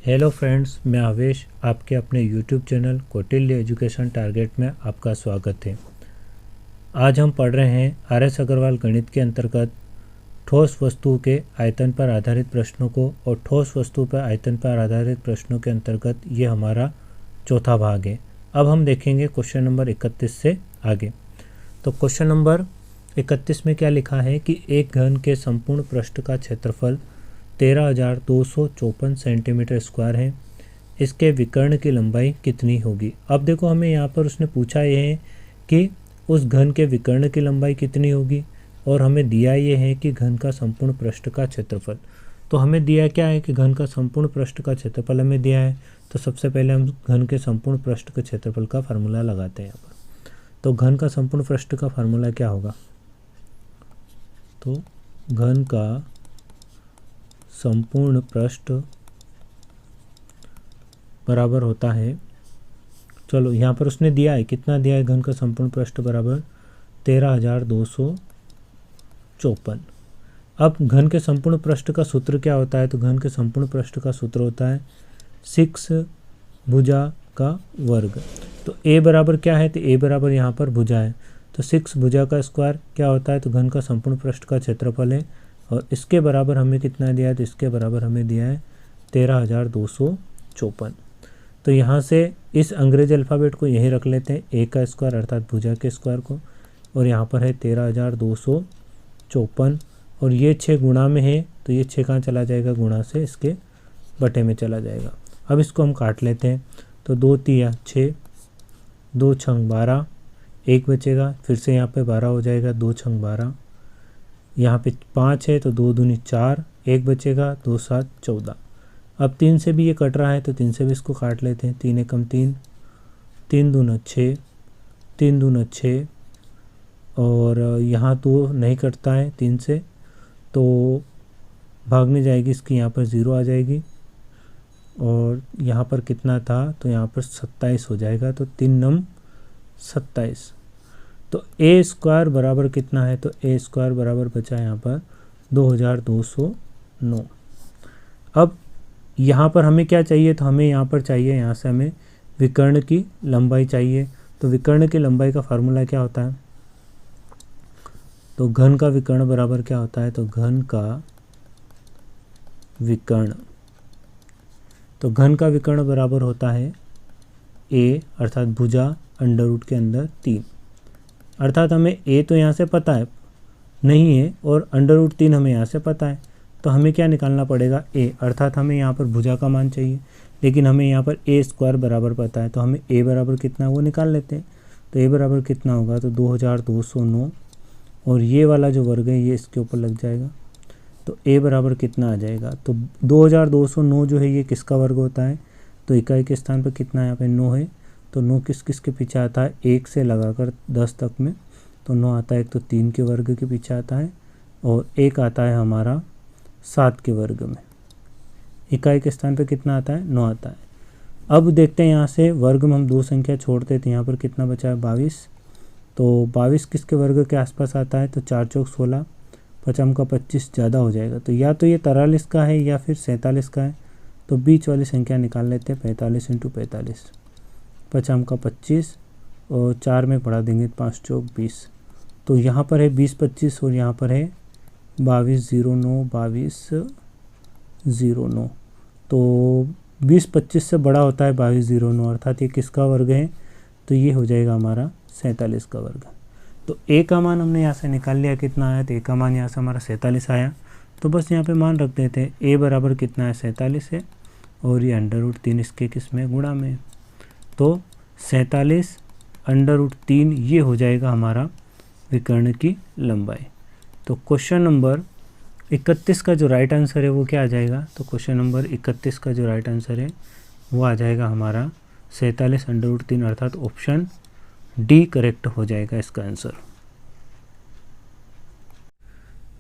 Hello friends, मैं आवेश आपके अपने YouTube channel Kautilya education target में आपका स्वागत है। आज हम पढ़ रहे हैं आर.एस. अग्रवाल गणित के अंतर्गत ठोस वस्तु के आयतन पर आधारित प्रश्नों को, और ठोस वस्तु पर आयतन पर आधारित प्रश्नों के अंतर्गत ये हमारा चौथा भाग है। अब हम देखेंगे क्वेश्चन नंबर 31 से आगे। तो क्वेश्चन नंबर 31 में क्या लिखा है कि एक घन के संपूर्ण पृष्ठ का क्षेत्रफल 13,254 सेंटीमीटर स्क्वायर है। इसके विकर्ण की लंबाई कितनी होगी। अब देखो, हमें यहाँ पर उसने पूछा ये है कि उस घन के विकर्ण की लंबाई कितनी होगी, और हमें दिया ये है कि घन का संपूर्ण पृष्ठ का क्षेत्रफल। तो हमें दिया क्या है कि घन का संपूर्ण पृष्ठ का क्षेत्रफल हमें दिया है। तो सबसे पहले हम घन के संपूर्ण पृष्ठ के क्षेत्रफल का फार्मूला लगाते हैं यहाँ पर। तो घन का संपूर्ण पृष्ठ का फार्मूला क्या होगा। तो घन का संपूर्ण पृष्ठ बराबर होता है, चलो यहाँ पर उसने दिया है, कितना दिया है, घन का संपूर्ण पृष्ठ बराबर 13,254। अब घन के संपूर्ण पृष्ठ का सूत्र क्या होता है। तो घन के संपूर्ण पृष्ठ का सूत्र होता है 6 भुजा का वर्ग। तो a बराबर क्या है, तो a बराबर यहाँ पर भुजा है, तो 6 भुजा का स्क्वायर क्या होता है, तो घन का संपूर्ण पृष्ठ का क्षेत्रफल है। और इसके बराबर हमें कितना दिया है, तो इसके बराबर हमें दिया है 13,254। तो यहाँ से इस अंग्रेजी अल्फ़ाबेट को यहीं रख लेते हैं, a का स्क्वायर अर्थात भुजा के स्क्वायर को, और यहाँ पर है 13,254, और ये 6 गुणा में है, तो ये 6 कहाँ चला जाएगा, गुणा से इसके बटे में चला जाएगा। अब इसको हम काट लेते हैं। तो 2 तिया 6, 2 छंग 12, 1 बचेगा, फिर से यहाँ पे 12 हो जाएगा, 2 छंग 12, यहाँ पे 5 है तो 2 दूनी 4, 1 बचेगा, 2 7 14। अब 3 से भी ये कट रहा है, तो 3 से भी इसको काट लेते हैं। 3 एकम 3, 3 दूना 6, 3 दूना 6, और यहाँ तो नहीं कटता है 3 से, तो भागने जाएगी इसकी, यहाँ पर 0 आ जाएगी, और यहाँ पर कितना था, तो यहाँ पर 27 हो जाएगा। तो 3 नम 27। तो ए स्क्वायर बराबर कितना है, तो ए स्क्वायर बराबर बचा यहाँ पर 2,209। अब यहाँ पर हमें क्या चाहिए, तो हमें यहाँ पर चाहिए, यहाँ से हमें विकर्ण की लंबाई चाहिए। तो विकर्ण की लंबाई का फार्मूला क्या होता है, तो घन का विकर्ण बराबर क्या होता है, तो घन का विकर्ण, तो घन का विकर्ण बराबर होता है a अर्थात भुजा अंडर रूट के अंदर 3, अर्थात हमें a तो यहाँ से पता है नहीं है, और अंडर रूट 3 हमें यहाँ से पता है। तो हमें क्या निकालना पड़ेगा, a, अर्थात हमें यहाँ पर भुजा का मान चाहिए, लेकिन हमें यहाँ पर a स्क्वायर बराबर पता है, तो हमें a बराबर कितना है वो निकाल लेते हैं। तो a बराबर कितना होगा, तो 2,209, और ये वाला जो वर्ग है ये इसके ऊपर लग जाएगा। तो a बराबर कितना आ जाएगा, तो 2,209 जो है ये किसका वर्ग होता है, तो इकाई के स्थान पर कितना यहाँ पे 9 है। तो 9 किस किस के पीछे आता है, 1 से लगाकर 10 तक में, तो 9 आता है, एक तो 3 के वर्ग के पीछे आता है, और 1 आता है हमारा 7 के वर्ग में। इकाई के स्थान पे कितना आता है, 9 आता है। अब देखते हैं यहाँ से वर्ग में हम 2 संख्या छोड़ते थे, यहाँ पर कितना बचा है 22। तो 22 किसके वर्ग के आसपास आता है, तो 4 चौक 16, 5 का 25 ज़्यादा हो जाएगा, तो या तो ये 43 का है या फिर 47 का है। तो बीच वाली संख्या निकाल लेते हैं, 45 × 45, 5 का 25, और 4 में बढ़ा देंगे 5 चौक 20। तो यहाँ पर है 20 25, और यहाँ पर है 2209, 2209। तो 20 25 से बड़ा होता है 2209, अर्थात ये किसका वर्ग है, तो ये हो जाएगा हमारा 47 का वर्ग। तो a का मान हमने यहाँ से निकाल लिया, कितना आया, तो a का मान यहाँ से हमारा 47 आया। तो बस यहाँ पे मान रख देते हैं, a बराबर कितना है, 47 है, और ये अंडर रूट 3 इसके किस में, गुणा में। तो 47 अंडर रूट 3 ये हो जाएगा हमारा विकर्ण की लंबाई। तो क्वेश्चन नंबर 31 का जो राइट आंसर है वो क्या आ जाएगा, तो क्वेश्चन नंबर 31 का जो राइट आंसर है वो आ जाएगा हमारा 47 अंडर रूट 3, अर्थात ऑप्शन डी करेक्ट हो जाएगा इसका आंसर।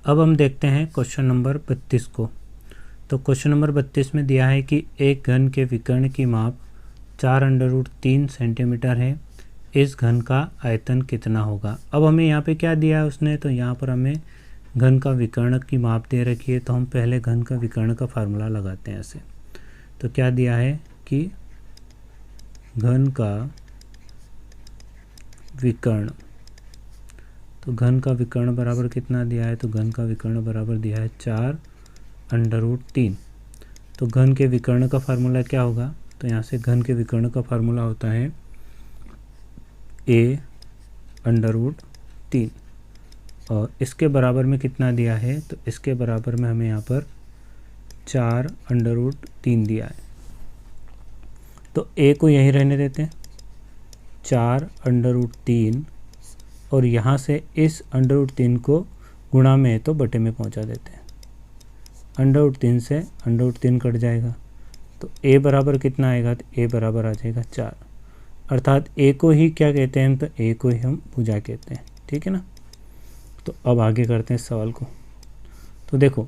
अब हम देखते हैं क्वेश्चन नंबर 32 को। तो क्वेश्चन नंबर 32 में दिया है कि एक घन के विकर्ण की माप 4 अंडर रूट 3 सेंटीमीटर है। इस घन का आयतन कितना होगा। अब हमें यहाँ पे क्या दिया है उसने, तो यहाँ पर हमें घन का विकर्ण की माप दे रखी है। तो हम पहले घन का विकर्ण का फार्मूला लगाते हैं ऐसे। तो क्या दिया है कि घन का विकर्ण, तो घन का विकर्ण बराबर कितना दिया है, तो घन का विकर्ण बराबर दिया है 4√3। तो घन के विकर्ण का फार्मूला क्या होगा, तो यहाँ से घन के विकर्ण का फार्मूला होता है a√3 और इसके बराबर में कितना दिया है, तो इसके बराबर में हमें यहाँ पर 4√3 दिया है। तो a को यहीं रहने देते हैं 4√3 और यहाँ से इस √3 को गुणा में है तो बटे में पहुँचा देते हैं। √3 से √3 कट जाएगा तो a बराबर कितना आएगा, तो a बराबर आ जाएगा 4। अर्थात a को ही क्या कहते हैं हम, तो a को ही हम भुजा कहते हैं। ठीक है ना। तो अब आगे करते हैं सवाल को। तो देखो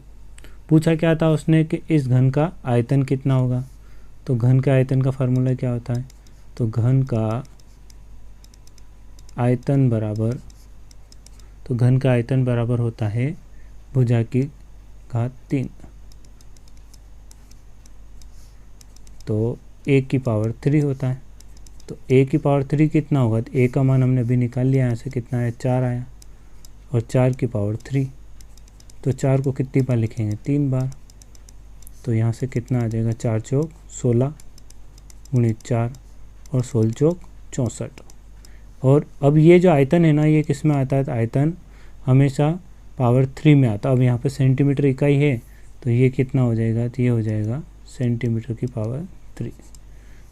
पूछा क्या था उसने कि इस घन का आयतन कितना होगा। तो घन के आयतन का फार्मूला क्या होता है, तो घन का आयतन बराबर, तो घन का आयतन बराबर होता है भुजा की घात 3, तो a की पावर 3 होता है। तो a की पावर 3 कितना होगा, तो a का मान हमने अभी निकाल लिया, यहाँ से कितना है 4 आया और 4 की पावर 3, तो 4 को कितनी बार लिखेंगे 3 बार। तो यहाँ से कितना आ जाएगा 4 चौक 16 गुणित 4 और 16 चौक 64। और अब ये जो आयतन है ना ये किस में आता है, तो आयतन हमेशा पावर 3 में आता है। अब यहाँ पे सेंटीमीटर इकाई है तो ये कितना हो जाएगा, तो ये हो जाएगा सेंटीमीटर की पावर 3।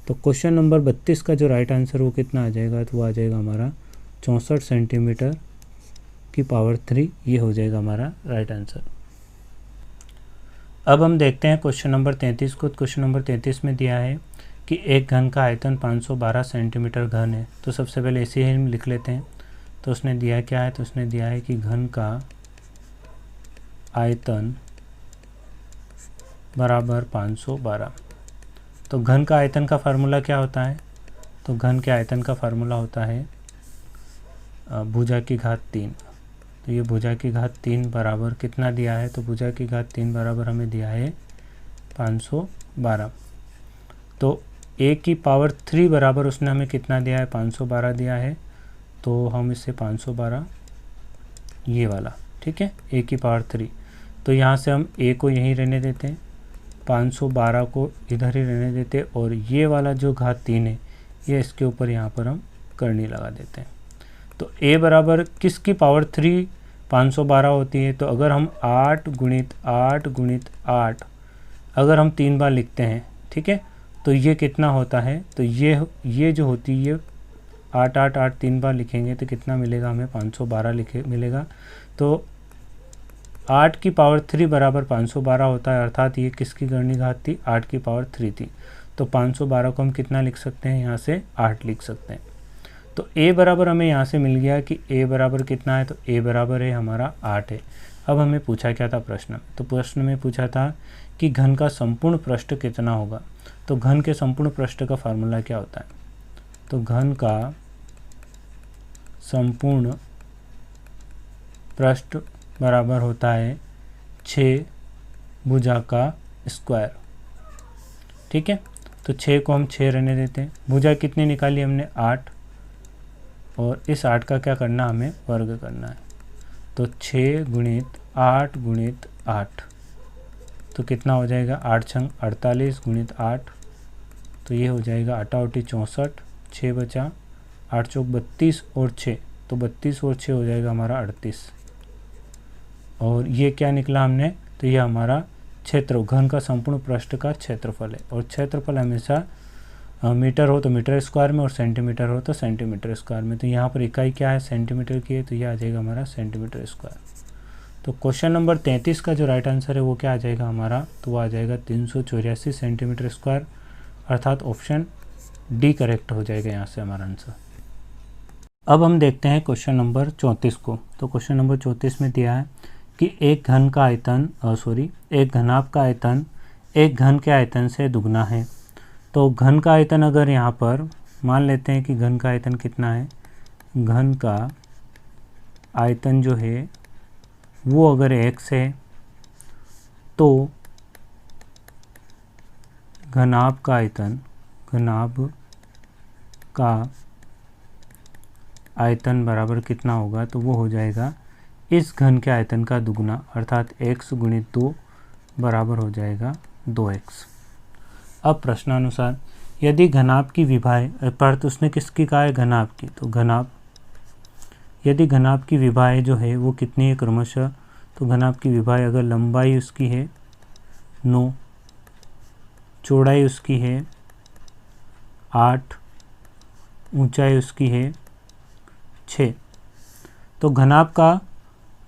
तो क्वेश्चन नंबर 32 का जो राइट आंसर वो कितना आ जाएगा, तो वो आ जाएगा हमारा 64 सेंटीमीटर की पावर 3। ये हो जाएगा हमारा राइट आंसर। अब हम देखते हैं क्वेश्चन नंबर 33 को। क्वेश्चन नंबर 33 में दिया है कि एक घन का आयतन 512 सेंटीमीटर घन है। तो सबसे पहले ऐसे ही हम लिख लेते हैं। तो उसने दिया क्या है, तो उसने दिया है कि घन का आयतन बराबर 512। तो घन का आयतन का फार्मूला क्या होता है, तो घन के आयतन का फार्मूला होता है भुजा की घात 3। तो ये भुजा की घात 3 बराबर कितना दिया है, तो भुजा की घात 3 बराबर हमें दिया है 512। तो a की पावर 3 बराबर उसने हमें कितना दिया है, 512 दिया है। तो हम इससे 512 ये वाला, ठीक है, a की पावर 3। तो यहाँ से हम a को यहीं रहने देते हैं, 512 को इधर ही रहने देते और ये वाला जो घात 3 है ये इसके ऊपर यहाँ पर हम करनी लगा देते हैं। तो a बराबर किसकी पावर 3 512 होती है, तो अगर हम 8 गुणित 8 गुणित 8 अगर हम 3 बार लिखते हैं, ठीक है, तो ये कितना होता है, तो ये जो होती है 8 8 8 3 बार लिखेंगे तो कितना मिलेगा हमें 512 मिलेगा। तो 8 की पावर 3 बराबर 512 होता है, अर्थात ये किसकी गणनी घात थी, 8 की पावर 3 थी। तो 512 को हम कितना लिख सकते हैं, यहाँ से 8 लिख सकते हैं। तो a बराबर हमें यहाँ से मिल गया कि a बराबर कितना है, तो a बराबर है हमारा 8 है। अब हमें पूछा क्या था प्रश्न, तो प्रश्न में पूछा था कि घन का संपूर्ण पृष्ठ कितना होगा। तो घन के संपूर्ण पृष्ठ का फार्मूला क्या होता है, तो घन का संपूर्ण पृष्ठ बराबर होता है 6 भुजा का स्क्वायर। ठीक है, तो 6 को हम 6 रहने देते हैं। भुजा कितनी निकाली हमने 8 और इस 8 का क्या करना, हमें वर्ग करना है। तो 6 गुणित 8 गुणित 8 तो कितना हो जाएगा, 8 छंग 48 गुणित 8 तो ये हो जाएगा 8 8 64, 6 बचा 8 चौक 32 और 6 तो 32 और 6 हो जाएगा हमारा 38। और ये क्या निकला हमने, तो ये हमारा क्षेत्र घन का संपूर्ण पृष्ठ का क्षेत्रफल है। और क्षेत्रफल हमेशा मीटर हो तो मीटर स्क्वायर में और सेंटीमीटर हो तो सेंटीमीटर स्क्वायर में। तो यहाँ पर इकाई क्या है, सेंटीमीटर की है, तो ये आ जाएगा हमारा सेंटीमीटर स्क्वायर। तो क्वेश्चन नंबर 33 का जो राइट आंसर है वो क्या आ जाएगा हमारा, तो वो आ जाएगा 384 सेंटीमीटर स्क्वायर, अर्थात ऑप्शन डी करेक्ट हो जाएगा यहाँ से हमारा आंसर। अब हम देखते हैं क्वेश्चन नंबर 34 को। तो क्वेश्चन नंबर 34 में दिया है कि एक घन का आयतन एक घनाभ का आयतन एक घन के आयतन से दुगना है। तो घन का आयतन अगर यहाँ पर मान लेते हैं कि घन का आयतन कितना है, घन का आयतन जो है वो अगर x है तो घनाभ का आयतन, घनाभ का आयतन बराबर कितना होगा, तो वो हो जाएगा इस घन के आयतन का दुगुना, अर्थात x गुणित 2 बराबर हो जाएगा 2x। अब प्रश्नानुसार यदि घनाभ की विभाय, अर्थ उसने किसकी कहा है, घनाभ की, तो घनाभ, यदि घनाभ की विभाय जो है वो कितनी है क्रमशः, तो घनाभ की विभाय अगर लंबाई उसकी है 9, चौड़ाई उसकी है 8, ऊंचाई उसकी है 6, तो घनाभ का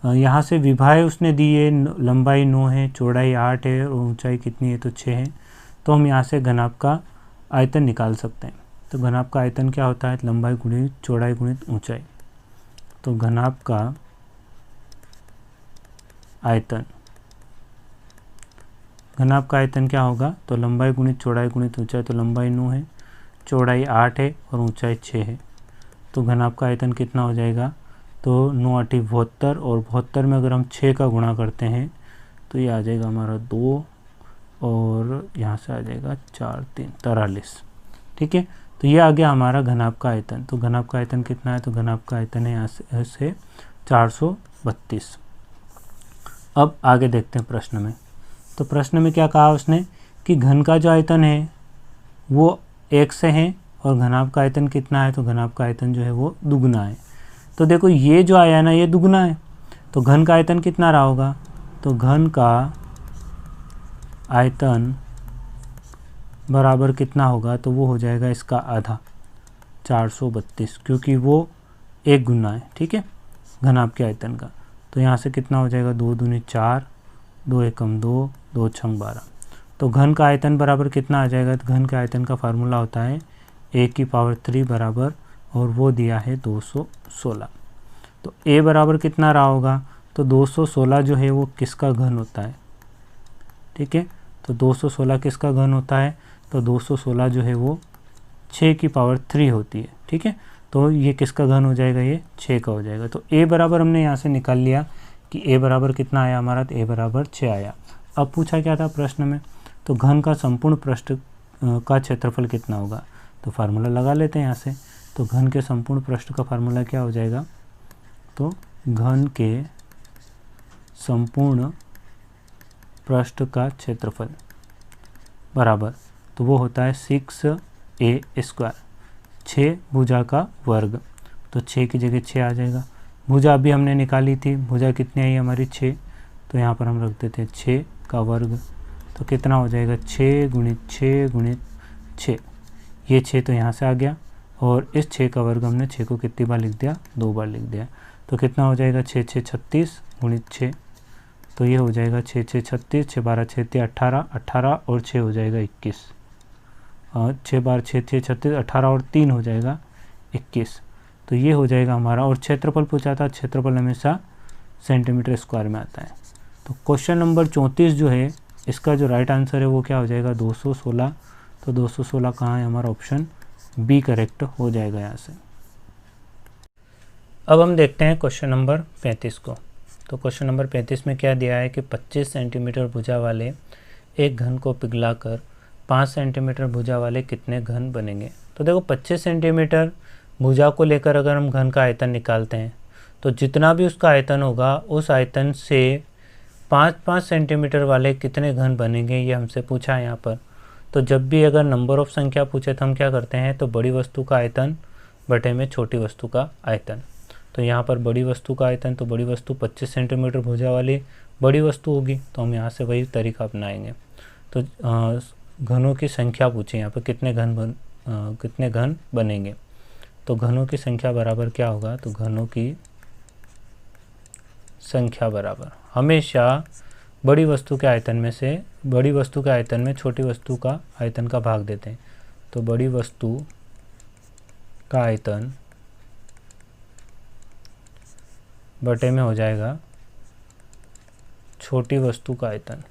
यहाँ से विभाय उसने दी है, लंबाई 9 है, चौड़ाई 8 है और ऊंचाई कितनी है, तो 6 है। तो हम यहाँ से घनाभ का आयतन निकाल सकते हैं। तो घनाभ का आयतन क्या होता है, लंबाई गुणित चौड़ाई गुणित ऊंचाई। तो घनाभ का आयतन, घनाभ का आयतन क्या होगा, तो लंबाई गुणित चौड़ाई गुणित ऊंचाई। तो लंबाई 9 है, चौड़ाई 8 है और ऊंचाई 6 है। तो घनाभ का आयतन कितना हो जाएगा, तो 9 8 72, और 72 में अगर हम 6 का गुणा करते हैं तो ये आ जाएगा हमारा 2, और यहाँ से आ जाएगा 4 3 43। ठीक है, तो ये आ गया हमारा घनाभ का आयतन। तो घनाभ का आयतन कितना है, तो घनाभ का आयतन है यहाँ से 432। अब आगे देखते हैं प्रश्न में। तो प्रश्न में क्या कहा उसने कि घन का जो आयतन है वो 1 से है और घनाभ का आयतन कितना है, तो घनाभ का आयतन जो है वो दुगुना है। तो देखो ये जो आया ना ये दुगुना है, तो घन का आयतन कितना रहा होगा, तो घन का आयतन बराबर कितना होगा, तो वो हो जाएगा इसका आधा, 432, क्योंकि वो 1 गुना है। ठीक है, घनाभ के आयतन का। तो यहाँ से कितना हो जाएगा, 2 दूनी 4, 2 एकम 2, 2 छंग 12। तो घन का आयतन बराबर कितना आ जाएगा, तो घन के आयतन का फार्मूला होता है a³ बराबर, और वो दिया है 216। तो a बराबर कितना रहा होगा, तो 216 जो है वो किसका घन होता है। ठीक है, तो 216 किसका घन होता है, तो 216 जो है वो 6³ होती है। ठीक है, तो ये किसका घन हो जाएगा, ये 6 का हो जाएगा। तो a बराबर हमने यहाँ से निकाल लिया कि a बराबर कितना आया हमारा, तो a बराबर 6 आया। अब पूछा क्या था प्रश्न में, तो घन का संपूर्ण पृष्ठ का क्षेत्रफल कितना होगा। तो फार्मूला लगा लेते हैं यहाँ से। तो घन के संपूर्ण पृष्ठ का फार्मूला क्या हो जाएगा, तो घन के संपूर्ण पृष्ठ का क्षेत्रफल बराबर, तो वो होता है 6a², 6 भुजा का वर्ग। तो 6 की जगह 6 आ जाएगा। भुजा अभी हमने निकाली थी, भुजा कितनी आई हमारी 6, तो यहाँ पर हम रख देते हैं 6 का वर्ग। तो कितना हो जाएगा, 6 गुणित 6 गुणित 6, ये 6 तो यहाँ से आ गया, और इस 6 का वर्ग हमने 6 को कितनी बार लिख दिया, 2 बार लिख दिया। तो कितना हो जाएगा, 6 6 36 गुणित 6, तो ये हो जाएगा 6 6 36, 6 12 6 3 18, 18 और 6 हो जाएगा 21, और 6 बार 6 6 36, 18 और 3 हो जाएगा 21। तो ये हो जाएगा हमारा। और क्षेत्रफल पूछा था, क्षेत्रफल हमेशा सेंटीमीटर स्क्वायर में आता है। तो क्वेश्चन नंबर 34 जो है इसका जो राइट आंसर है वो क्या हो जाएगा, 216। तो 216 कहाँ है, हमारा ऑप्शन बी करेक्ट हो जाएगा यहाँ से। अब हम देखते हैं क्वेश्चन नंबर 35 को। तो क्वेश्चन नंबर 35 में क्या दिया है कि 25 सेंटीमीटर भुजा वाले एक घन को पिघलाकर 5 सेंटीमीटर भुजा वाले कितने घन बनेंगे। तो देखो 25 सेंटीमीटर भुजा को लेकर अगर हम घन का आयतन निकालते हैं तो जितना भी उसका आयतन होगा उस आयतन से 5-5 सेंटीमीटर वाले कितने घन बनेंगे, ये हमसे पूछा है यहाँ पर। तो जब भी अगर नंबर ऑफ संख्या पूछे तो हम क्या करते हैं, तो बड़ी वस्तु का आयतन बटे में छोटी वस्तु का आयतन। तो यहाँ पर बड़ी वस्तु का आयतन, तो बड़ी वस्तु 25 सेंटीमीटर भुजा वाली बड़ी वस्तु होगी, तो हम यहाँ से वही तरीका अपनाएंगे। तो घनों की संख्या पूछे यहाँ पर कितने घन बनेंगे। तो घनों की संख्या बराबर क्या होगा, तो घनों की संख्या बराबर हमेशा बड़ी वस्तु के आयतन में से बड़ी वस्तु के आयतन में छोटी वस्तु का आयतन का भाग देते हैं। तो बड़ी वस्तु का आयतन बटे में हो जाएगा छोटी वस्तु का आयतन,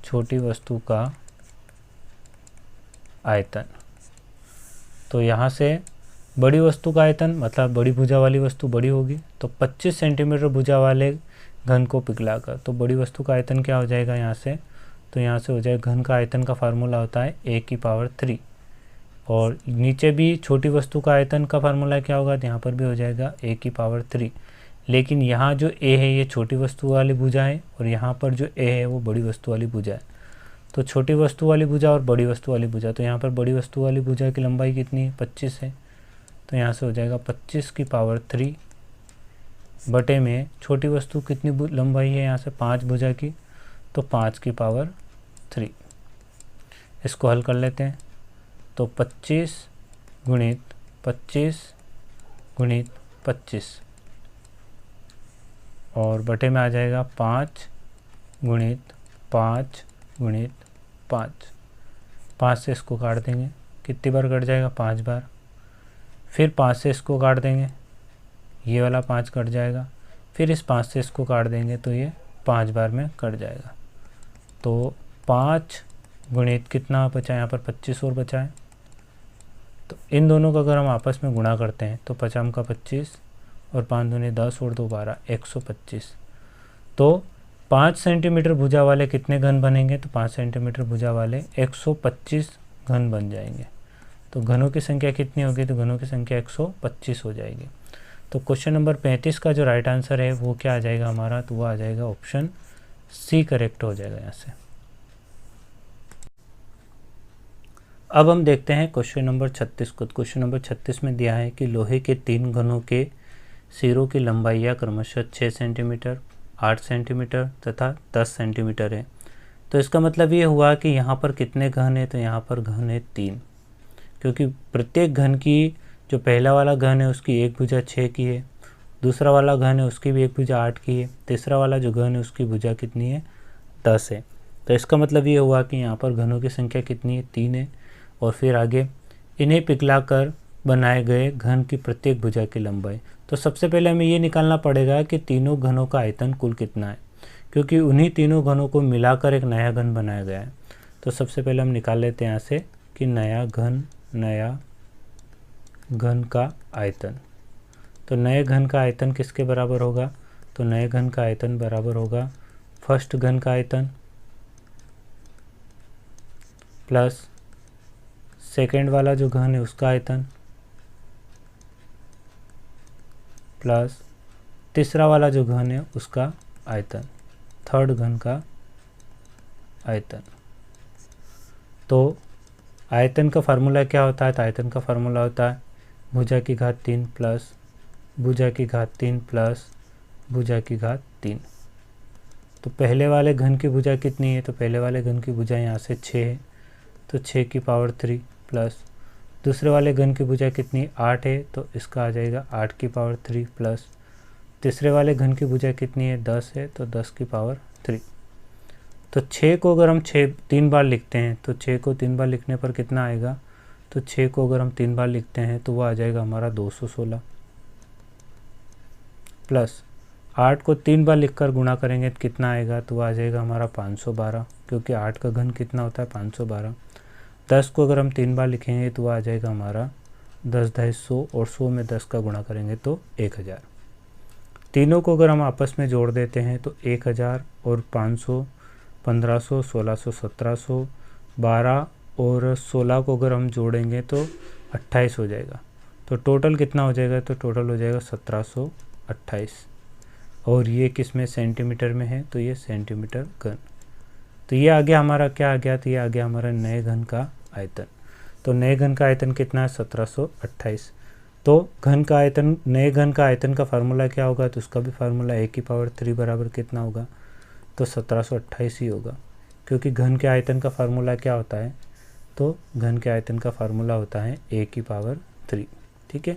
छोटी वस्तु का आयतन। तो यहाँ से बड़ी वस्तु का आयतन मतलब बड़ी भुजा वाली वस्तु बड़ी होगी, तो 25 सेंटीमीटर भुजा वाले घन को पिघलाकर, तो बड़ी वस्तु का आयतन क्या हो जाएगा यहाँ से, तो यहाँ से हो जाए घन का आयतन का फार्मूला होता है a की पावर 3, और नीचे भी छोटी वस्तु का आयतन का फार्मूला क्या होगा, तो यहाँ पर भी हो जाएगा a की पावर 3। लेकिन यहाँ जो a है ये छोटी वस्तु वाली भुजा है, और यहाँ पर जो a है वो बड़ी वस्तु वाली भुजा है। तो छोटी वस्तु वाली भुजा और बड़ी वस्तु वाली भुजा, तो यहाँ पर बड़ी वस्तु वाली भुजा की लंबाई कितनी है, 25 है। तो यहाँ से हो जाएगा 25 की पावर 3 बटे में छोटी वस्तु कितनी लंबाई है यहाँ से 5 भुजा की, तो 5 की पावर 3। इसको हल कर लेते हैं। तो 25 गुणित 25 गुणित 25 और बटे में आ जाएगा 5 गुणित 5 गुणित 5। 5 से इसको काट देंगे, कितनी बार कट जाएगा, 5 बार। फिर 5 से इसको काट देंगे, ये वाला 5 कट जाएगा। फिर इस 5 से इसको काट देंगे तो ये 5 बार में कट जाएगा। तो 5 गुणित कितना बचा, यहाँ पर 25 और बचा है। तो इन दोनों का अगर हम आपस में गुणा करते हैं तो 50 का 25 और 5 दूनी 10 और 2 12, 125। तो 5 सेंटीमीटर भुजा वाले कितने घन बनेंगे, तो 5 सेंटीमीटर भुजा वाले 125 घन बन जाएंगे। तो घनों की संख्या कितनी होगी, तो घनों की संख्या 125 हो जाएगी। तो क्वेश्चन नंबर 35 का जो राइट आंसर है वो क्या आ जाएगा हमारा, तो वो आ जाएगा ऑप्शन सी करेक्ट हो जाएगा यहाँ से। अब हम देखते हैं क्वेश्चन नंबर 36 को। क्वेश्चन नंबर 36 में दिया है कि लोहे के 3 घनों के सिरों की लंबाइयाँ क्रमशः 6 सेंटीमीटर, 8 सेंटीमीटर तथा 10 सेंटीमीटर है। तो इसका मतलब ये हुआ कि यहाँ पर कितने घन है, तो यहाँ पर घन है 3, क्योंकि प्रत्येक घन की जो पहला वाला घन है उसकी एक भुजा 6 की है, दूसरा वाला घन है उसकी भी एक भुजा 8 की है, तीसरा वाला जो घन है उसकी भुजा कितनी है, 10 है। तो इसका मतलब ये हुआ कि यहाँ पर घनों की संख्या कितनी है, 3 है। और फिर आगे इन्हें पिघलाकर बनाए गए घन की प्रत्येक भुजा की लंबाई। तो सबसे पहले हमें ये निकालना पड़ेगा कि तीनों घनों का आयतन कुल कितना है, क्योंकि उन्हीं तीनों घनों को मिलाकर एक नया घन बनाया गया है। तो सबसे पहले हम निकाल लेते हैं यहाँ से कि नया घन का आयतन। तो नए घन का आयतन किसके बराबर होगा, तो नए घन का आयतन बराबर होगा फर्स्ट घन का आयतन प्लस सेकेंड वाला जो घन है उसका आयतन प्लस तीसरा वाला जो घन है उसका आयतन, थर्ड घन का आयतन। तो आयतन का फार्मूला क्या होता है, तो आयतन का फार्मूला होता है भुजा की घात 3 प्लस भुजा की घात 3 प्लस भुजा की घात 3। तो पहले वाले घन की भुजा कितनी है, तो पहले वाले घन की भुजा यहाँ से 6 है, तो 6 की पावर 3 प्लस दूसरे वाले घन की भुजा कितनी 8 है, तो इसका आ जाएगा 8 की पावर 3 प्लस तीसरे वाले घन की भुजा कितनी है, 10 है, तो 10 की पावर 3। तो 6 को अगर हम 3 बार लिखते हैं तो 6 को 3 बार लिखने पर कितना आएगा, तो 6 को अगर हम 3 बार लिखते हैं तो वो आ जाएगा हमारा 216 प्लस 8 को 3 बार लिखकर गुणा करेंगे तो कितना आएगा, तो वो आ जाएगा हमारा 512, क्योंकि 8 का घन कितना होता है 512। 10 को अगर हम 3 बार लिखेंगे तो वो आ जाएगा हमारा 10 10 100 और 100 में 10 का गुणा करेंगे तो 1000। तीनों को अगर हम आपस में जोड़ देते हैं तो 1000 और 500 1500 1600 1700 12 और 16 को अगर हम जोड़ेंगे तो 28 हो जाएगा। तो टोटल कितना हो जाएगा, तो टोटल हो जाएगा 1728। और ये किस में, सेंटीमीटर में है, तो ये सेंटीमीटर घन। तो ये आ गया हमारा क्या आ गया, तो ये आ गया हमारा नए घन का आयतन। तो नए घन का आयतन कितना है, 1728। तो घन का आयतन, नए घन का आयतन का फार्मूला क्या होगा, तो उसका भी फार्मूला a की पावर 3 बराबर कितना होगा, तो 1728 ही होगा, क्योंकि घन के आयतन का फार्मूला क्या होता है, तो घन के आयतन का फार्मूला होता है a की पावर 3। ठीक है,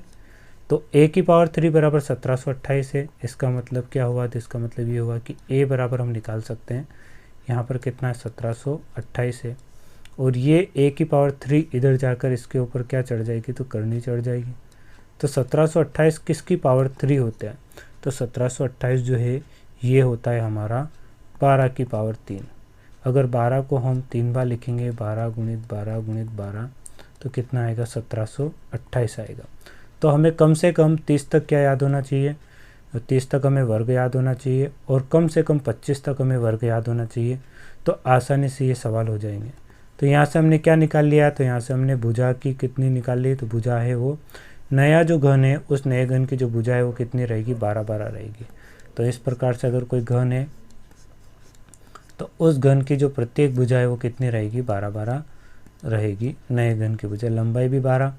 तो a की पावर 3 बराबर 1728 है। इसका मतलब क्या हुआ, तो इसका मतलब ये हुआ कि a बराबर हम निकाल सकते हैं, यहाँ पर कितना है 1728 है, और ये a की पावर 3 इधर जाकर इसके ऊपर क्या चढ़ जाएगी, तो करनी चढ़ जाएगी। तो 1728 किसकी पावर 3 होता है, तो 1728 जो है ये होता है हमारा 12 की पावर 3। अगर 12 को हम 3 बार लिखेंगे, 12 गुणित 12 गुणित 12, तो कितना आएगा, 1728 आएगा। तो हमें कम से कम 30 तक क्या याद होना चाहिए, तो 30 तक हमें वर्ग याद होना चाहिए, और कम से कम 25 तक हमें वर्ग याद होना चाहिए। तो आसानी से ये सवाल हो जाएंगे। तो यहाँ से हमने क्या निकाल लिया, तो यहाँ से हमने भुजा की कितनी निकाल ली, तो भुजा है वो नया जो घन है उस नए घन की जो भुजा है वो कितनी रहेगी, 12 रहेगी। तो इस प्रकार से अगर कोई घन है तो उस घन की जो प्रत्येक भुजा है वो कितनी रहेगी, 12 रहेगी। नए घन की भुजा लंबाई भी 12,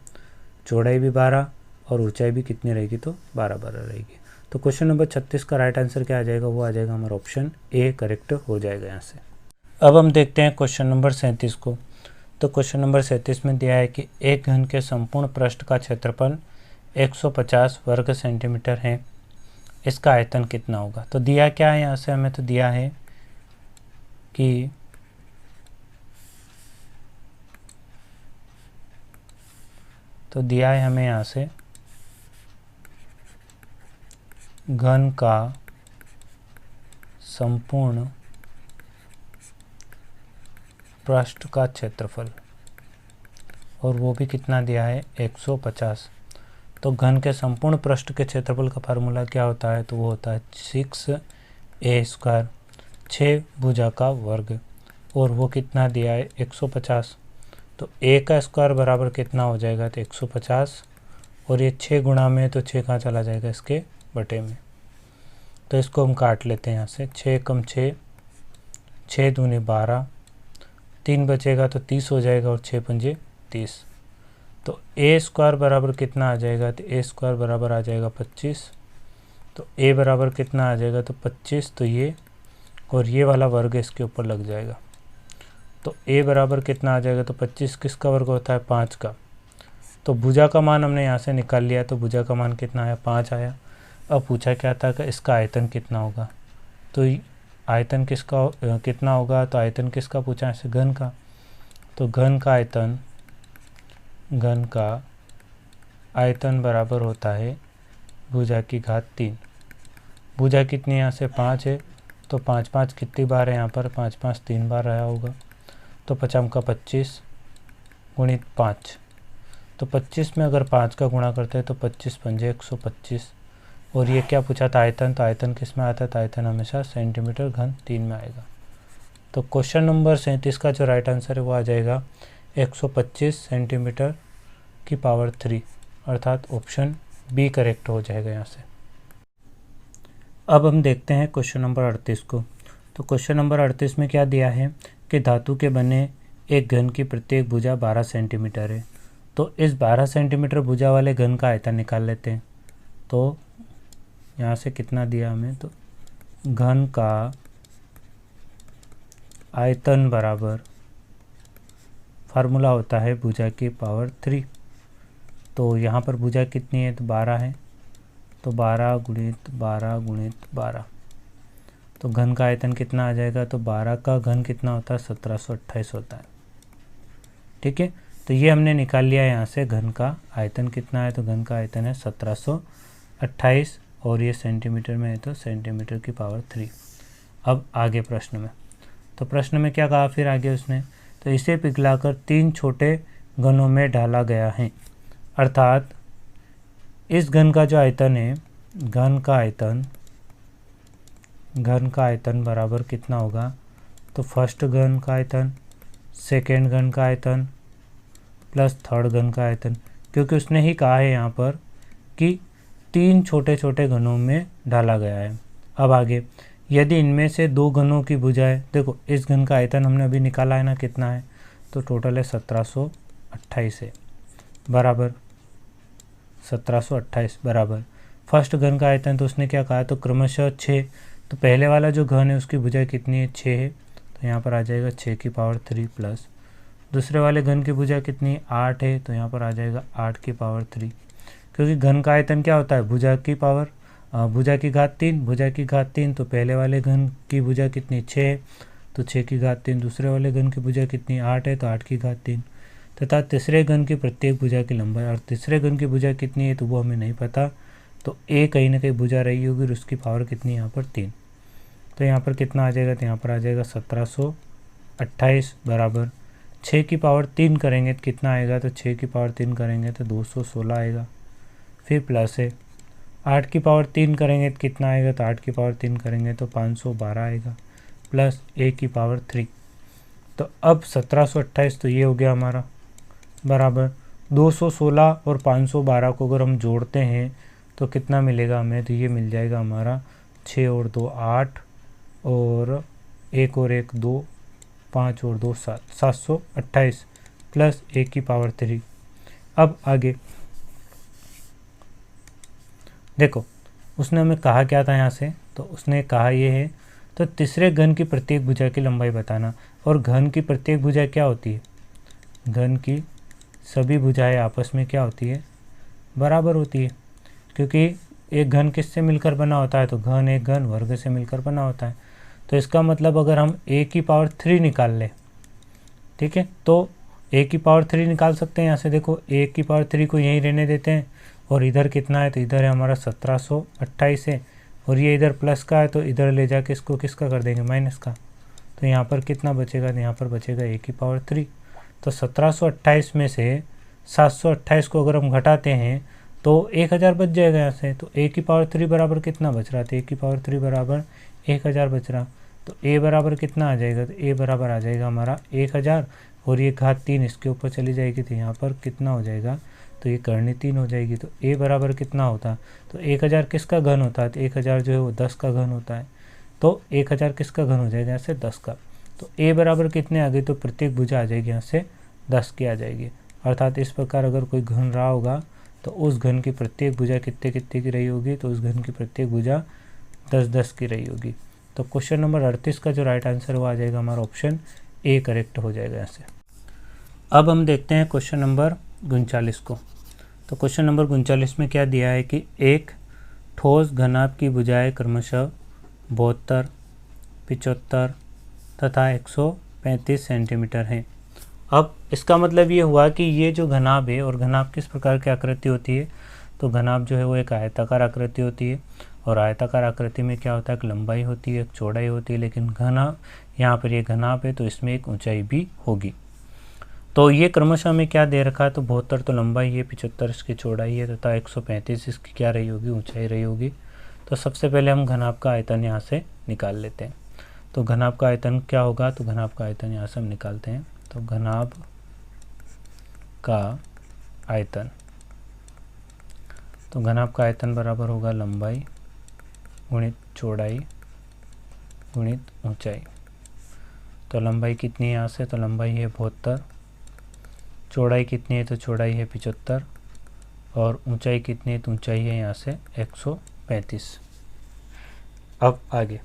चौड़ाई भी 12 और ऊंचाई भी कितनी रहेगी, तो 12 रहेगी। तो क्वेश्चन नंबर 36 का राइट आंसर क्या आ जाएगा, वो आ जाएगा हमारा ऑप्शन ए करेक्ट हो जाएगा यहाँ से। अब हम देखते हैं क्वेश्चन नंबर 37 को। तो क्वेश्चन नंबर 37 में दिया है कि एक घन के संपूर्ण पृष्ठ का क्षेत्रफल 150 वर्ग सेंटीमीटर है, इसका आयतन कितना होगा। तो दिया क्या है यहाँ से हमें, तो दिया है कि हमें यहाँ से घन का संपूर्ण पृष्ठ का क्षेत्रफल, और वो भी कितना दिया है, 150। तो घन के संपूर्ण पृष्ठ के क्षेत्रफल का फार्मूला क्या होता है, तो वो होता है 6a², 6 भुजा का वर्ग, और वो कितना दिया है, 150। तो a का स्क्वायर बराबर कितना हो जाएगा, तो 150, और ये 6 गुणा में, तो 6 कहाँ चला जाएगा, इसके बटे में। तो इसको हम काट लेते हैं यहाँ से, 6 कम 6, 6 दूनी 12, 3 बचेगा तो 30 हो जाएगा, और 6 पंजे 30। तो a² बराबर कितना आ जाएगा, तो a² बराबर आ जाएगा 25। तो a बराबर कितना आ जाएगा, तो 25, तो ये और ये वाला वर्ग इसके ऊपर लग जाएगा। तो a बराबर कितना आ जाएगा, तो 25 किसका वर्ग होता है, 5 का। तो भुजा का मान हमने यहाँ से निकाल लिया, तो भुजा का मान कितना आया, 5 आया। अब पूछा क्या था कि इसका आयतन कितना होगा, तो आयतन किसका कितना होगा, तो आयतन किसका पूछा, ऐसे घन का। तो घन का आयतन बराबर होता है भुजा की घात 3। भुजा कितनी यहाँ से 5 है, तो 5 5 कितनी बार है यहाँ पर, 5 5 3 बार रहा होगा। तो 5 का 25 गुणित 5, तो 25 में अगर 5 का गुणा करते हैं तो 25 पंजे 125। और ये क्या पूछा था, आयतन। तो आयतन किस में आता है, तो आयतन हमेशा सेंटीमीटर घन 3 में आएगा। तो क्वेश्चन नंबर 37 का जो राइट आंसर है वो आ जाएगा 125 सेंटीमीटर की पावर 3, अर्थात ऑप्शन बी करेक्ट हो जाएगा यहाँ से। अब हम देखते हैं क्वेश्चन नंबर 38 को। तो क्वेश्चन नंबर 38 में क्या दिया है कि धातु के बने एक घन की प्रत्येक भुजा 12 सेंटीमीटर है। तो इस 12 सेंटीमीटर भुजा वाले घन का आयतन निकाल लेते हैं। तो यहाँ से कितना दिया हमें, तो घन का आयतन बराबर फार्मूला होता है भुजा की पावर 3। तो यहाँ पर भुजा कितनी है, तो 12 है, तो 12 गुणित 12 गुणित 12। तो घन का आयतन कितना आ जाएगा, तो 12 का घन कितना होता है, 1728 होता है। ठीक है, तो ये हमने निकाल लिया यहाँ से घन का आयतन कितना है, तो घन का आयतन है 1728, और ये सेंटीमीटर में है तो सेंटीमीटर की पावर 3। अब आगे प्रश्न में, तो प्रश्न में क्या कहा फिर आगे उसने, तो इसे पिघलाकर 3 छोटे घनों में ढाला गया है, अर्थात इस घन का जो आयतन है, घन का आयतन बराबर कितना होगा, तो फर्स्ट घन का आयतन, सेकेंड घन का आयतन प्लस थर्ड घन का आयतन, क्योंकि उसने ही कहा है यहाँ पर कि 3 छोटे छोटे घनों में डाला गया है। अब आगे, यदि इनमें से 2 घनों की भुजाएं, देखो इस घन का आयतन हमने अभी निकाला है ना, कितना है, तो टोटल है 1728 है, बराबर 1728 बराबर फर्स्ट घन का आयतन, तो उसने क्या कहा, तो क्रमशः 6। तो पहले वाला जो घन है उसकी भुजा कितनी है, 6 है, तो यहाँ पर आ जाएगा 6 की पावर 3 प्लस दूसरे वाले घन की भुजा कितनी है, 8 है, तो यहाँ पर आ जाएगा 8 की पावर 3, क्योंकि घन का आयतन क्या होता है, भुजा की पावर भुजा की घात 3, भुजा की घात 3। तो पहले वाले घन की भुजा कितनी 6 है, तो 6 की घात 3। दूसरे वाले घन की भुजा कितनी 8 है, तो 8 की घात 3, तथा तीसरे घन की प्रत्येक भुजा की लंबाई, और तीसरे घन की भुजा कितनी है तो वो हमें नहीं पता, तो ए कहीं ना कहीं भुजा रही होगी और उसकी पावर कितनी यहाँ पर 3। तो यहाँ पर कितना आ जाएगा, तो यहाँ पर आ जाएगा 1728 बराबर 6 की पावर 3 करेंगे तो कितना आएगा, तो 6 की पावर 3 करेंगे तो 216 आएगा। फिर प्लस है 8 की पावर 3 करेंगे तो कितना आएगा, तो 8 की पावर 3 करेंगे तो 512 आएगा, प्लस ए की पावर 3। तो अब 1728 तो ये हो गया हमारा बराबर 216 और 512 को अगर हम जोड़ते हैं तो कितना मिलेगा हमें, तो ये मिल जाएगा हमारा 6 और 2 8 और 1 और 1 2 5 और 2 7 728 प्लस 1 की पावर 3। अब आगे देखो उसने हमें कहा क्या था यहाँ से, तो उसने कहा ये है तो तीसरे घन की प्रत्येक भुजा की लंबाई बताना। और घन की प्रत्येक भुजा क्या होती है, घन की सभी भुजाएं आपस में क्या होती है, बराबर होती है, क्योंकि एक घन किससे मिलकर बना होता है, तो घन एक घन वर्ग से मिलकर बना होता है। तो इसका मतलब अगर हम a की पावर 3 निकाल लें, ठीक है, तो a की पावर 3 निकाल सकते हैं यहाँ से। देखो a की पावर 3 को यहीं रहने देते हैं और इधर कितना है, तो इधर है हमारा 1728 है और ये इधर प्लस का है, तो इधर ले जाके इसको किसका कर देंगे, माइनस का। तो यहाँ पर कितना बचेगा, तो यहाँ पर बचेगा a की पावर 3। तो 1728 में से 728 को अगर हम घटाते हैं तो 1000 बच जाएगा यहाँ से। तो a की पावर 3 बराबर कितना बच रहा, तो a की पावर 3 बराबर 1000 बच रहा। तो a बराबर कितना आ जाएगा, तो a बराबर आ जाएगा हमारा 1000 और ये घात 3 इसके ऊपर चली जाएगी, तो यहाँ पर कितना हो जाएगा, तो ये करनी 3 हो जाएगी। तो a बराबर कितना होता, तो 1000 किसका घन होता है, तो 1000 जो है वो 10 का घन होता है। तो 1000 किसका घन हो जाएगा यहाँ से, 10 का। तो a बराबर कितने आ गए, तो प्रत्येक भुजा आ जाएगी यहाँ से 10 की आ जाएगी। अर्थात इस प्रकार अगर कोई घन रहा होगा तो उस घन की प्रत्येक भुजा कितने कितने की रही होगी, तो उस घन की प्रत्येक भुजा 10-10 की रही होगी। तो क्वेश्चन नंबर 38 का जो राइट आंसर वो आ जाएगा हमारा ऑप्शन ए करेक्ट हो जाएगा ऐसे। अब हम देखते हैं क्वेश्चन नंबर 39 को। तो क्वेश्चन नंबर 39 में क्या दिया है कि एक ठोस घनाभ की भुजाएं क्रमशः 72, 75 तथा 135 सेंटीमीटर हैं। अब इसका मतलब ये हुआ कि ये जो घनाभ है, और घनाभ किस प्रकार की आकृति होती है, तो घनाभ जो है वो एक आयताकार आकृति होती है और आयताकार आकृति में क्या होता है, एक लंबाई होती है, एक चौड़ाई होती है, लेकिन घनाभ यहाँ पर ये घनाभ है तो इसमें एक ऊंचाई भी होगी। तो ये क्रमशः में क्या दे रखा है, तो 72 तो लंबाई है, 75 इसकी चौड़ाई है तथा 135 इसकी क्या रही होगी, ऊंचाई रही होगी। तो सबसे पहले हम घनाभ का आयतन यहाँ से निकाल लेते हैं। तो घनाभ का आयतन क्या होगा, तो घनाभ का आयतन यहाँ से हम निकालते हैं। तो घनाभ का आयतन, तो घनाभ का आयतन बराबर होगा लंबाई गुणित चौड़ाई गुणित ऊंचाई। तो लंबाई कितनी है यहाँ से, तो लंबाई है 72, चौड़ाई कितनी है, तो चौड़ाई है 75 और ऊंचाई कितनी है, तो ऊंचाई है यहाँ से 135। अब आगे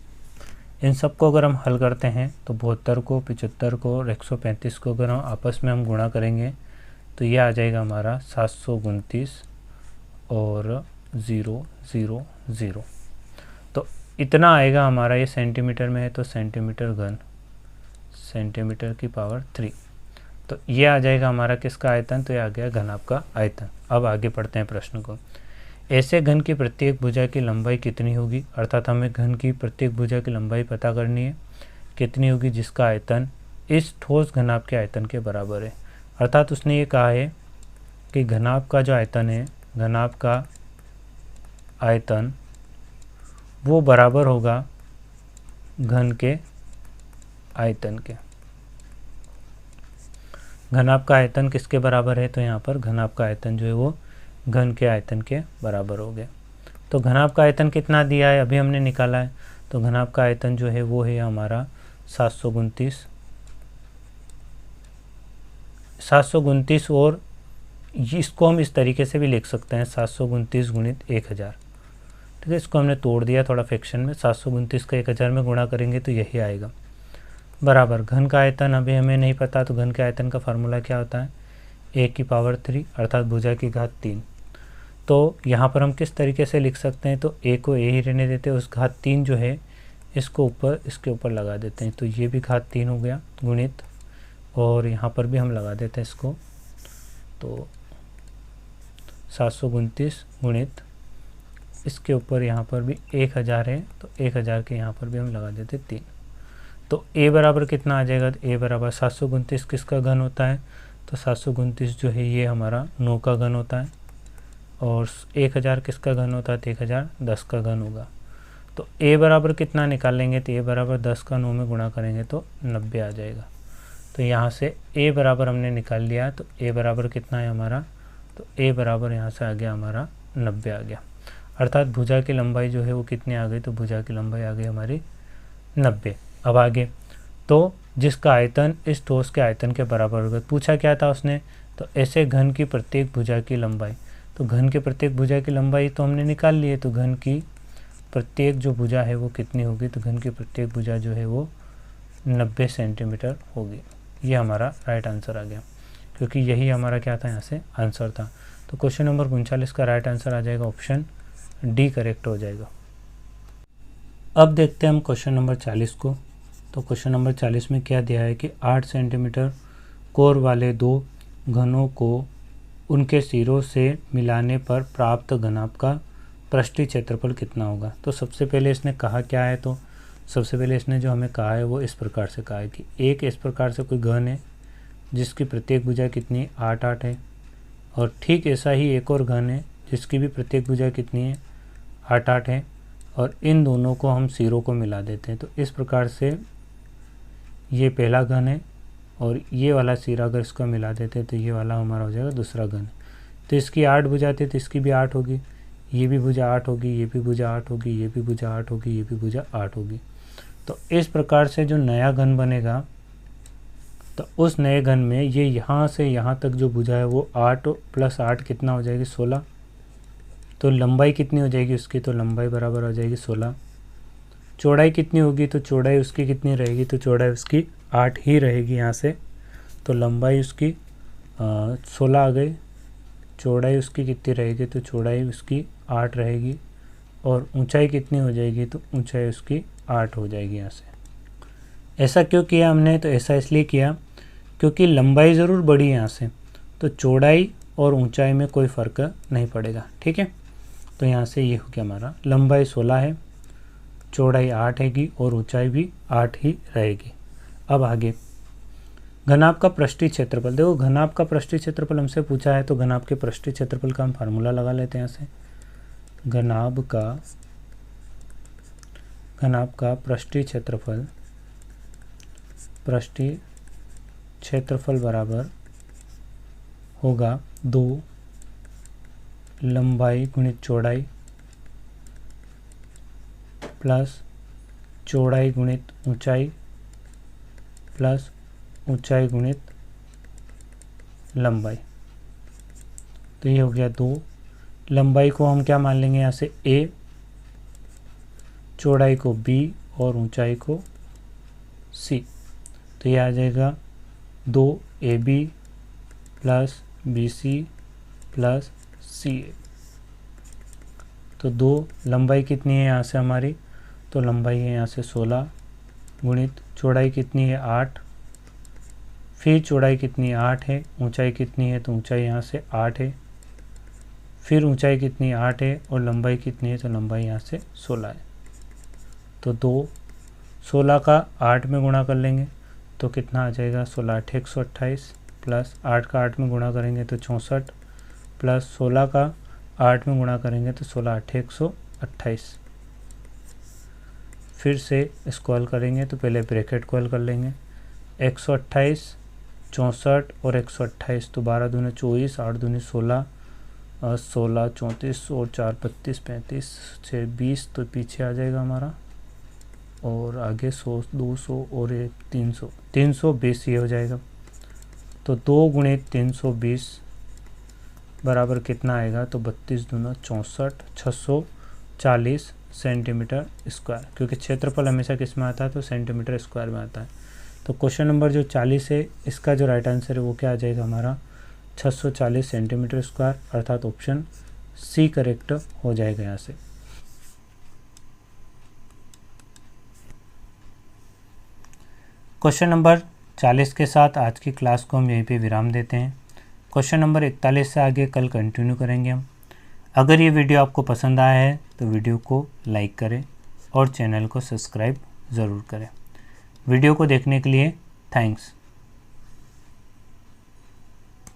इन सब को अगर हम हल करते हैं तो 72 को, 75 को और 135 को अगर हम आपस में हम गुणा करेंगे तो ये आ जाएगा हमारा 729 और 000। तो इतना आएगा हमारा, ये सेंटीमीटर में है तो सेंटीमीटर घन, सेंटीमीटर की पावर 3। तो ये आ जाएगा हमारा किसका आयतन, तो ये आ गया घनाभ का आयतन। अब आगे पढ़ते हैं प्रश्न को। ऐसे घन की प्रत्येक भुजा की लंबाई कितनी होगी, अर्थात हमें घन की प्रत्येक भुजा की लंबाई पता करनी है कितनी होगी, जिसका आयतन इस ठोस घनाभ के आयतन के बराबर है। अर्थात उसने ये कहा है कि घनाभ का जो आयतन है, घनाभ का आयतन वो बराबर होगा घन के आयतन के। घनाभ का आयतन किसके बराबर है, तो यहाँ पर घनाभ का आयतन जो है वो घन के आयतन के बराबर हो गया। तो घनाभ का आयतन कितना दिया है, अभी हमने निकाला है। तो घनाभ का आयतन जो है वो है हमारा 729 और इसको हम इस तरीके से भी लिख सकते हैं 729 गुणित 1000। ठीक है, इसको हमने तोड़ दिया थोड़ा फ्रैक्शन में, 729 का 1000 में गुणा करेंगे तो यही आएगा बराबर। घन का आयतन अभी हमें नहीं पता, तो घन के आयतन का फार्मूला क्या होता है, a की पावर 3 अर्थात भुजा की घात 3। तो यहाँ पर हम किस तरीके से लिख सकते हैं, तो a को a ही रहने देते हैं, उस घात 3 जो है इसको ऊपर इसके ऊपर लगा देते हैं, तो ये भी घात 3 हो गया गुणित, और यहाँ पर भी हम लगा देते हैं इसको, तो 729 गुणित इसके ऊपर यहाँ पर भी 1000 है, तो 1000 के यहाँ पर भी हम लगा देते 3। तो a बराबर कितना आ जाएगा, तो a बराबर 729 किसका घन होता है, तो 729 जो है ये हमारा 9 का घन होता है और 1000 किसका घन होता है, तो 1000 10 का घन होगा। तो a बराबर कितना निकालेंगे, तो a बराबर 10 का 9 में गुणा करेंगे तो 90 आ जाएगा। तो यहाँ से a बराबर हमने निकाल लिया, तो a बराबर कितना है हमारा, तो a बराबर यहाँ से आ गया हमारा 90 आ गया। अर्थात भुजा की लंबाई जो है वो कितनी आ गई, तो भुजा की लंबाई आ गई हमारी 90। अब आगे, तो जिसका आयतन इस ठोस के आयतन के बराबर होगा। पूछा क्या था उसने, तो ऐसे घन की प्रत्येक भुजा की लंबाई, तो घन के प्रत्येक भुजा की लंबाई तो हमने निकाल ली है, तो घन की प्रत्येक जो भुजा है वो कितनी होगी, तो घन की प्रत्येक भुजा जो है वो 90 सेंटीमीटर होगी। ये हमारा राइट आंसर आ गया, क्योंकि यही हमारा क्या था, यहाँ से आंसर था। तो क्वेश्चन नंबर 39 का राइट आंसर आ जाएगा ऑप्शन डी करेक्ट हो जाएगा। अब देखते हैं हम क्वेश्चन नंबर 40 को। तो क्वेश्चन नंबर 40 में क्या दिया है कि 8 सेंटीमीटर कोर वाले दो घनों को उनके सिरों से मिलाने पर प्राप्त घनाभ का पृष्ठीय क्षेत्रफल कितना होगा। तो सबसे पहले इसने कहा क्या है, तो सबसे पहले इसने जो हमें कहा है वो इस प्रकार से कहा है कि एक इस प्रकार से कोई घन है जिसकी प्रत्येक भुजा कितनी 8 है, और ठीक ऐसा ही एक और घन है जिसकी भी प्रत्येक भुजा कितनी है 8 है, और इन दोनों को हम सिरों को मिला देते हैं। तो इस प्रकार से ये पहला घन है, और ये वाला सिरा अगर इसका मिला देते हैं तो ये वाला हमारा हो जाएगा दूसरा घन। तो इसकी 8 भुजा थी तो इसकी भी 8 होगी, ये भी भुजा 8 होगी, ये भी भुजा 8 होगी, ये भी भुजा 8 होगी, ये भी भुजा 8 होगी। तो इस प्रकार से जो नया घन बनेगा, तो उस नए घन में ये यहाँ से यहाँ तक जो भुजा है वो 8 + 8 कितना हो जाएगी 16। तो लंबाई कितनी हो जाएगी उसकी, तो लंबाई बराबर हो जाएगी 16। चौड़ाई कितनी होगी, तो चौड़ाई उसकी कितनी रहेगी, तो चौड़ाई उसकी 8 ही रहेगी यहाँ से। तो लंबाई उसकी 16 आ गई, चौड़ाई उसकी कितनी रहेगी, तो चौड़ाई उसकी 8 रहेगी, और ऊंचाई कितनी हो जाएगी, तो ऊंचाई उसकी 8 हो जाएगी यहाँ से। ऐसा क्यों किया हमने, तो ऐसा इसलिए किया क्योंकि लंबाई ज़रूर बढ़ी यहाँ से, तो चौड़ाई और ऊंचाई में कोई फ़र्क नहीं पड़ेगा। ठीक है, तो यहाँ से ये हो गया हमारा, लंबाई 16 है, चौड़ाई 8 हैगी, और ऊंचाई भी 8 ही रहेगी। अब आगे, घनाभ का पृष्ठीय क्षेत्रफल। देखो घनाभ का पृष्ठीय क्षेत्रफल हमसे पूछा है, तो घनाभ के पृष्ठीय क्षेत्रफल का हम फार्मूला लगा लेते हैं यहाँ से। घनाभ का पृष्ठीय क्षेत्रफल बराबर होगा 2 लंबाई गुणित चौड़ाई प्लस चौड़ाई गुणित ऊंचाई प्लस ऊंचाई गुणित लंबाई। तो ये हो गया 2। लंबाई को हम क्या मान लेंगे यहाँ से a, चौड़ाई को b और ऊंचाई को c। तो ये आ जाएगा 2ab plus bc plus ca। तो 2 लंबाई कितनी है यहाँ से हमारी, तो लंबाई है यहाँ से 16 गुणित चौड़ाई कितनी है 8, फिर चौड़ाई कितनी 8 है, ऊंचाई कितनी है, तो ऊंचाई यहाँ से 8 है, फिर ऊंचाई कितनी 8 है, और लंबाई कितनी है, तो लंबाई यहाँ से 16 है। तो 2 16 का 8 में गुणा कर लेंगे तो कितना आ जाएगा, 16 8 128 प्लस 8 का 8 में गुणा करेंगे तो 64 प्लस 16 का 8 में गुणा करेंगे तो 16 8 128। फिर से स्क्वायर करेंगे तो पहले ब्रैकेट को हल कर लेंगे, 128 64 और 128, तो 12 दूनी 24, 8 दूनी 16, 16 34 और 4 32 35 6 20, तो पीछे आ जाएगा हमारा, और आगे 100 200 और 300 320 ये हो जाएगा। तो 2 गुणित 320 बराबर कितना आएगा, तो 32 दूना 64 640 सेंटीमीटर स्क्वायर, क्योंकि क्षेत्रफल हमेशा किस में आता है, तो सेंटीमीटर स्क्वायर में आता है। तो क्वेश्चन नंबर जो 40 है इसका जो राइट आंसर है वो क्या आ जाएगा हमारा 640 सेंटीमीटर स्क्वायर, अर्थात ऑप्शन सी करेक्ट हो जाएगा यहाँ से। क्वेश्चन नंबर 40 के साथ आज की क्लास को हम यहीं पे विराम देते हैं। क्वेश्चन नंबर 41 से आगे कल कंटिन्यू करेंगे हम। अगर ये वीडियो आपको पसंद आया है तो वीडियो को लाइक करें और चैनल को सब्सक्राइब ज़रूर करें। वीडियो को देखने के लिए थैंक्स।